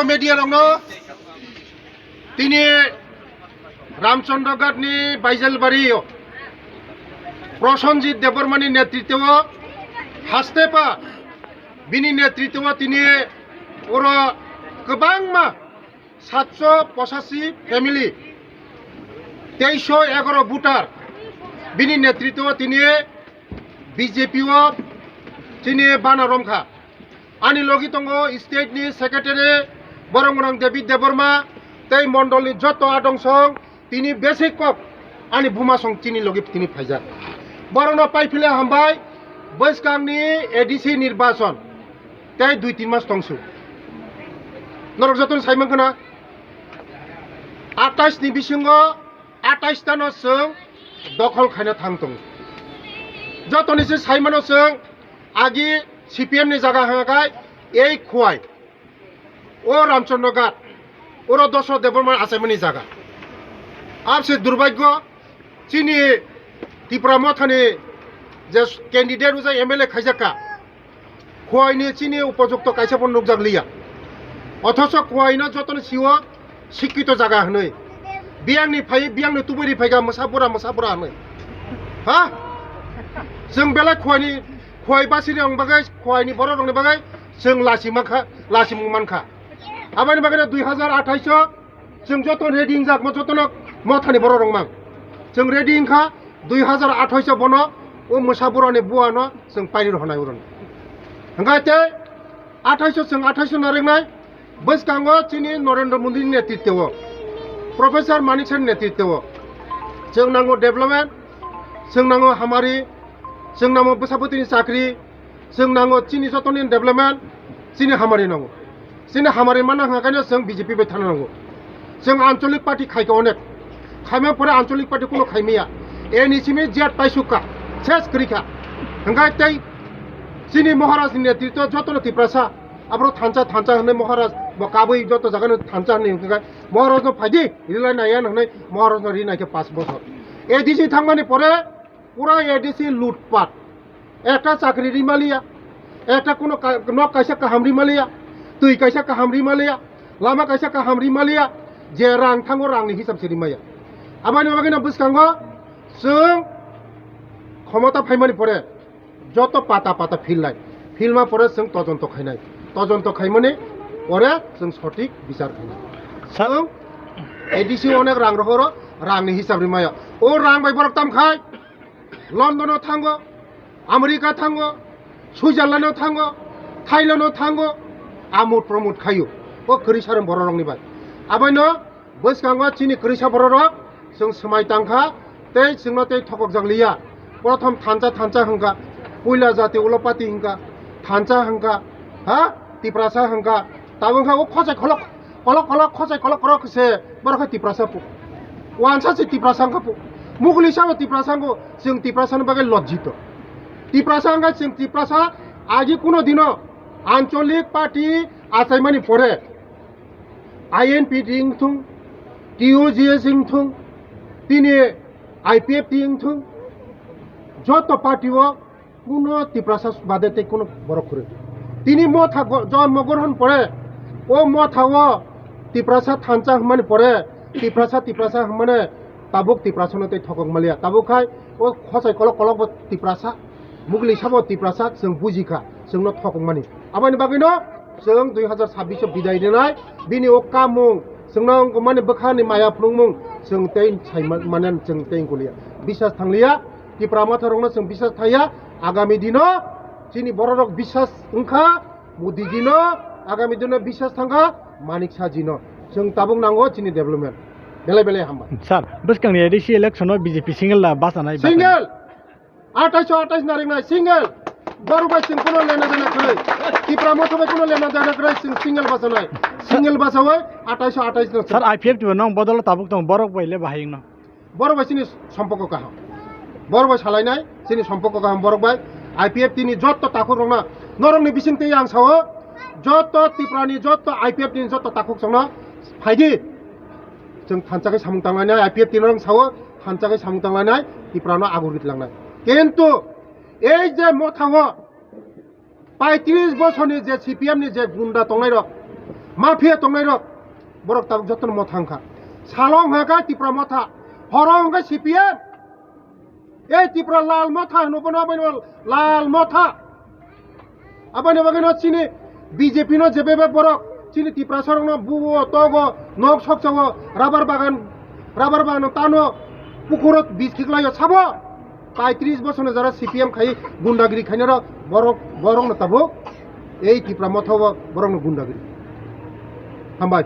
media rongno tini Ramchandrgarhni Baijalbari Prosenjit Debormani नेतृत्व Hastepa bini नेतृत्व tini oro kebangma 785 family 2311 voter bini नेतृत्व tini BJP o tini banaromkha ani logi tongo state ni secretary Borong David Deborma tei mondol ni joto adongsong tini basic kok ani buma song tini logi tini phaija Borong paifile hambai Baiskang ni ADC nirbachon tei 2-3 mas tongsu norok joton saimang kana 28 ni bisingo 28 ta no sung dokhol khaina thangtong jotoni se saimano sung agi CPM ni jaga hangai ei khwai o Ramchandrgarh oro dosho Deborma asaimani jaga abse durbagyo chini Tripura mothani যে candidate উজা MLA খাইজাকা খোয়াইনি চিনি উপযুক্ত কাইসাপন নকজাক লিয়া অথচ খোয়াইনা যতন CO শিক্ষিত জায়গা হनै বিয়াংনি phi বিয়াংনি তুবরি ফাইगा मोसाबुरा हनै हा जों बेला खवाइनि खवाइ बासिनि आं बागै खवाइनि बर' रंनि बागै जों लासिमुमानखा आबानि बागै 2028 जों जतन रेडिं जाक जतन मथानि बर' रंमां जों रेडिं खा 2028 बनो o mosaburani buano जों पाइरि होनाय उरन हंगाते 28 जों 28 नारेंनाय बसकांगो चिनि नरेंद्र मोदी नेतृत्व प्रोफेसर मानिकसन नेतृत्व जों नांगौ डेभलपमेंट जों नांगौ हामारि जों नांगौ बसापतिनि साख्रि जों नांगौ चिनि जतनि डेभलपमेंट चिनि हामारि नांगौ चिनि हामारि माना हाखायनो जों बीजेपी बे थानांगौ जों आंचलिक पार्टी खायखौ अनेक खायमा परे आंचलिक पार्टी कोनो खायमिया एनिसिमि जेट पाइसुका শেষ করিখা হংগাই তাই চিনি মহারাজ নেতৃত্ব যতন তিপ্রাসা আবার থানচা হনে মহারাজ কাবই যত জায়গানো থানচা হনে হংগাই মহারাজ ফাইদি রিলাই নাইয়ান হনে মহারাজ রিনাইকে 5 বছর এডিসি থাংমানি পরে পুরা এডিসি লুটপাট একটা চাকরি রিমালিয়া একটা কোনো ন কাইসা কাহাম রিমালিয়া তুই কাইসা কাহাম রিমালিয়া লামা কাইসা কাহাম রিমালিয়া যে রাং থাঙ্গো রাংনি হিসাব সিরিমায়া আবানি বাগিনা বুসকাঙ্গো जों ক্ষমতা ফাইমানি পরে যত পাতা ফিল্মা পরে जों তদন্ত খাইমানি পরে जों সঠিক বিচার খাইনা जों এডিসি অনেক রাং রহর রাংনি হিসাব রিমায়া ও রাং বাই বরক তাম খাই লন্ডনও থাঙ্গো আমেরিকা থাঙ্গো সুইজারল্যান্ডও থাঙ্গো থাইল্যান্ডও থাঙ্গো আমুদ প্রমুদ খাইও ও করিসারম বড় রংনি বাই আবাইনো বসকাঙ্গো চিনি করিসা বড় রক जों समाय तांखा तै जोंनो तै थकक जांलिया प्रथम थानचा हंका पुइला जाति उलपाति हंका थानचा हंका हा तिप्रासा हंका ताबंखा ओ खसाय खलक खसाय खलक से बरखा तिप्रासा पु वानसा से तिप्रासा हंका पु मुगलिसा तिप्रासांगो जों तिप्रासानि बागै लज्जित तिप्रासा हंका जों तिप्रासा आगि कोनो दिनो आंचलिक पार्टी आसायमानि परे आईएनपि दिंथुं টিওজিএস ইংথুং তিনি আইপিএফ ইংথুং যত পার্টিও কোনো তিপ্রাসা বাদেতে কোনো বড় করে তিনি মথা জন্মগ্রহণ পরে ও মথাও তিপ্রাসা থানচা মানে পরে তিপ্রাসা মানে তাবুক তিপ্রাসনতে ঠকক মালিয়া তাবুখাই ও খসাই কলক তিপ্রাসা মুগলি সাব তিপ্রাসা जों বুজিখা जोंनो ঠকক মানি আবানি বাগैनो जों 2026 बिदाय देनाय बिनि ओ कामुं जोंनो माने बखानि माया फुंमुं जों तेन माने जों तेन गलिया বিশ্বাস थांलिया तिप्रा माथारंनो जों বিশ্বাস थाया आगामी दिनो चिनि बररक বিশ্বাস ओंखा मोदी दिनो आगामी दिनो বিশ্বাস थांगा मानिक सा दिनो जों ताबुं नांगौ चिनि डेभलपमेंट बेले हामबा सर बसकांनि एडिसि इलेक्शनाव बीजेपी सिंगल बासानाय सिंगल 28 नारेंनाय सिंगल बरबाय जों कोनो लेना देना खै तिप्रा माथाबाय कोनो लेना देना खै जों सिंगल बासावै 28 सर आईपीएफ नং बदल ताबुक दं बरक बायले बाहायिं न बरबाय सिनि सम्पर्क गाहाम बरबाय सालायनाय सिनि सम्पर्क गाहाम बरबाय आईपीएफ तिनि जत्त ताखुक रंना नरंनि बिसिंते आं सावो जत्त तिप्रानि जत्त आईपीएफ तिनि जत्त ताखुक संना फायदि जों थानचाकै सामुं तांलायनाय आईपीएफ तिनि सावो थानचाकै सामुं तांलायनाय तिप्रानो आगुर गितलांनाय किन्तु এই যে মথাও 35 বছরনি যে সিপিএম নি যে গুন্ডা তংনাই রক মাফিয়া তংনাই রক বরক তাবুক যতন মথাংখা সালং হাগাই ত্রিপুরা মথা হরং হাগাই সিপিএম এই ত্রিপুরা লাল মথা নুপন লাল মথা আবানি বাগান চিনি বিজেপি নো যেবে বরক চিনি ত্রিপুরা সরং বুবো তগো নক সকচাও রাবার বাগান তানো পুকুরত বীজ খিকলাইও সাবো 35 বছর যারা সিপিএম খাই গুন্ডাগিরি খাইনার বরং তাবো এই ত্রিপুরা মথাও বরং গুন্ডাগিরি হামবাই